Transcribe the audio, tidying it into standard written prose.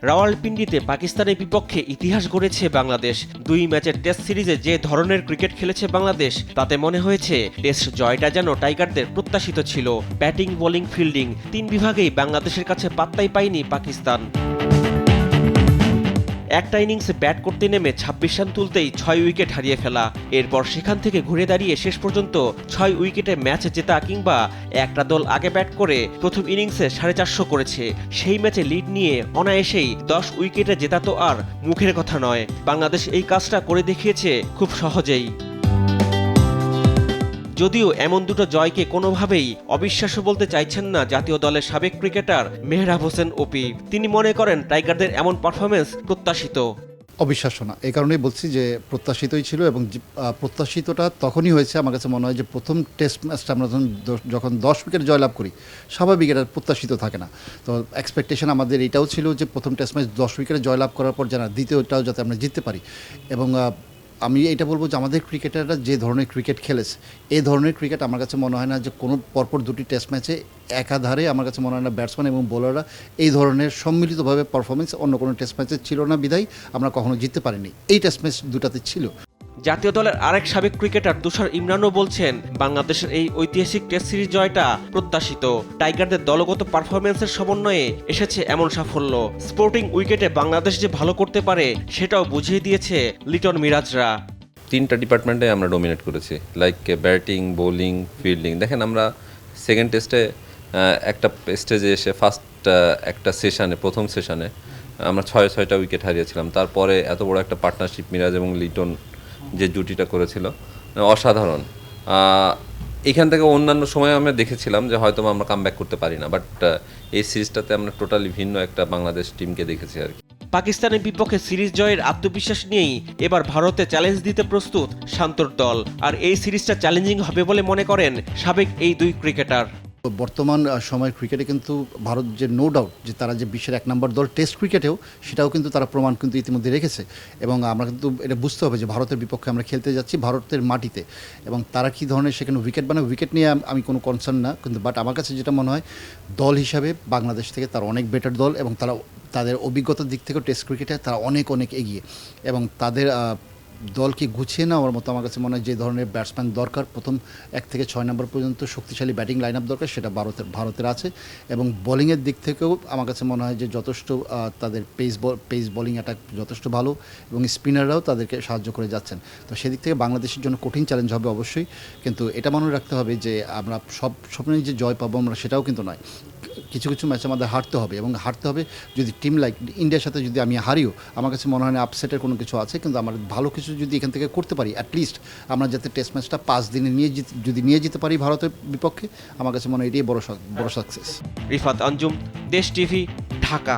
রাওয়ালপিন্ডিতে পাকিস্তানের বিপক্ষে ইতিহাস গড়েছে বাংলাদেশ। 2 ম্যাচের টেস্ট সিরিজে যে ধরনের ক্রিকেট খেলেছে বাংলাদেশ, তাতে মনে হয়েছে টেস্ট জয়টা যেন টাইগারদের প্রত্যাশিত ছিল। ব্যাটিং, বোলিং, ফিল্ডিং 3 বিভাগেই বাংলাদেশের কাছে পাত্তাই পায়নি পাকিস্তান। একটা ইনিংসে ব্যাট করতে নেমে 26 রান তুলতেই 6 উইকেট হারিয়ে ফেলা, এরপর সেখান থেকে ঘুরে দাঁড়িয়ে শেষ পর্যন্ত 6 উইকেটে ম্যাচ জেতা, কিংবা একটা দল আগে ব্যাট করে প্রথম ইনিংসে 450 করেছে, সেই ম্যাচে লিড নিয়ে অনায়াসেই 10 উইকেটে জেতা তো আর মুখের কথা নয়। বাংলাদেশ এই কাজটা করে দেখিয়েছে খুব সহজেই। যদিও এমন দুটো জয়কে কোনোভাবেই অবিশ্বাস্য বলতে চাইছেন না জাতীয় দলের সাবেক ক্রিকেটার মেহরাব হোসেন ওপি। তিনি মনে করেন টাইগারদের এমন পারফরমেন্স প্রত্যাশিত। অবিশ্বাস্য না, এই কারণেই বলছি যে প্রত্যাশিতই ছিল, এবং প্রত্যাশিতটা তখনই হয়েছে আমার কাছে মনে হয় যে প্রথম টেস্ট ম্যাচটা আমরা যখন 10 উইকেট জয়লাভ করি, স্বাভাবিক এটা প্রত্যাশিত থাকে না। তো এক্সপেকটেশন আমাদের এটাও ছিল যে প্রথম টেস্ট ম্যাচ 10 উইকেটে জয়লাভ করার পর যেন দ্বিতীয়টাও যাতে আমরা জিততে পারি। এবং আমি এটা বলবো যে আমাদের ক্রিকেটাররা যে ধরনের ক্রিকেট খেলেছে, এই ধরনের ক্রিকেট আমার কাছে মনে হয় না যে কোনো পরপর 2টি টেস্ট ম্যাচে একাধারে আমার কাছে মনে হয় না ব্যাটসম্যান এবং বোলাররা এই ধরনের সম্মিলিতভাবে পারফরমেন্স অন্য কোনো টেস্ট ম্যাচে ছিল না, বিধায় আমরা কখনো জিততে পারিনি। এই টেস্ট ম্যাচ দুটাতে ছিল। জাতীয় দলের আরেক সাবেক ক্রিকেটার তুষার ইমরানও বলছেন বাংলাদেশের এই ঐতিহাসিক টেস্ট সিরিজ জয়টা প্রত্যাশিত। টাইগারদের দলগত পারফরমেন্সের সমন্বয়ে এসেছে এমন সাফল্য। স্পোর্টিং উইকেটে বাংলাদেশ যে ভালো করতে পারে সেটাও বুঝিয়ে দিয়েছে লিটন মিরাজরা। 3টা ডিপার্টমেন্টে আমরা ডমিনেট করেছি, লাইক ব্যাটিং, বোলিং, ফিল্ডিং। দেখেন আমরা সেকেন্ড টেস্টে একটা স্টেজে এসে ফার্স্ট একটা সেশনে, প্রথম সেশনে আমরা 6টা উইকেট হারিয়েছিলাম। তারপরে এত বড় একটা পার্টনারশিপ মিরাজ এবং লিটন যে জুটিটা করেছিল, অসাধারণ। এখান থেকে অন্যান্য সময় আমরা দেখেছিলাম যে হয়তো আমরা কামব্যাক করতে পারি না, বাট এই সিরিজটাতে আমরা টোটালি ভিন্ন একটা বাংলাদেশ টিমকে দেখেছি আর কি। পাকিস্তানের বিপক্ষে সিরিজ জয়ের আত্মবিশ্বাস নিয়েই এবার ভারতে চ্যালেঞ্জ দিতে প্রস্তুত শান্তর দল। আর এই সিরিজটা চ্যালেঞ্জিং হবে বলে মনে করেন সাবেক এই 2 ক্রিকেটার। বর্তমান সময়ের ক্রিকেটে কিন্তু ভারত যে নো ডাউট যে তারা যে বিশ্বের 1 নম্বর দল টেস্ট ক্রিকেটেও, সেটাও কিন্তু তারা প্রমাণ কিন্তু ইতিমধ্যে রেখেছে। এবং আমরা কিন্তু এটা বুঝতে হবে যে ভারতের বিপক্ষে আমরা খেলতে যাচ্ছি ভারতের মাটিতে, এবং তারা কী ধরনের সেখানে উইকেট বানায়, উইকেট নিয়ে আমি কোনো কনসার্ন না, কিন্তু বাট আমার কাছে যেটা মনে হয় দল হিসাবে বাংলাদেশ থেকে তারা অনেক বেটার দল, এবং তারা তাদের অভিজ্ঞতার দিক থেকেও টেস্ট ক্রিকেটে তারা অনেক এগিয়ে, এবং তাদের দলকে গুছিয়ে নেওয়ার মতো আমার কাছে মনে হয় যে ধরনের ব্যাটসম্যান দরকার, প্রথম 1 থেকে 6 নম্বর পর্যন্ত শক্তিশালী ব্যাটিং লাইন আপ দরকার, সেটা ভারতের আছে। এবং বোলিংয়ের দিক থেকেও আমার কাছে মনে হয় যে যথেষ্ট তাদের পেস বোলিং অ্যাটাক যথেষ্ট ভালো, এবং স্পিনাররাও তাদেরকে সাহায্য করে যাচ্ছেন। তো সেদিক থেকে বাংলাদেশের জন্য কঠিন চ্যালেঞ্জ হবে অবশ্যই, কিন্তু এটা মনে রাখতে হবে যে আমরা সব স্বপ্নেই যে জয় পাবো আমরা সেটাও কিন্তু নয়। কিছু কিছু ম্যাচে আমাদের হারতে হবে, এবং হারতে হবে যদি টিম লাইক ইন্ডিয়ার সাথে যদি আমি হারিও, আমার কাছে মনে হয় না আপসেটের কোনো কিছু আছে, কিন্তু আমার ভালো কিছু যদি এখান থেকে করতে পারি, অ্যাটলিস্ট আমরা যাতে টেস্ট ম্যাচটা 5 দিনে নিয়ে যেতে পারি ভারতের বিপক্ষে, আমার কাছে মনে হয় এটাই বড় সাকসেস। রিফাত আঞ্জুম, দেশ টিভি, ঢাকা।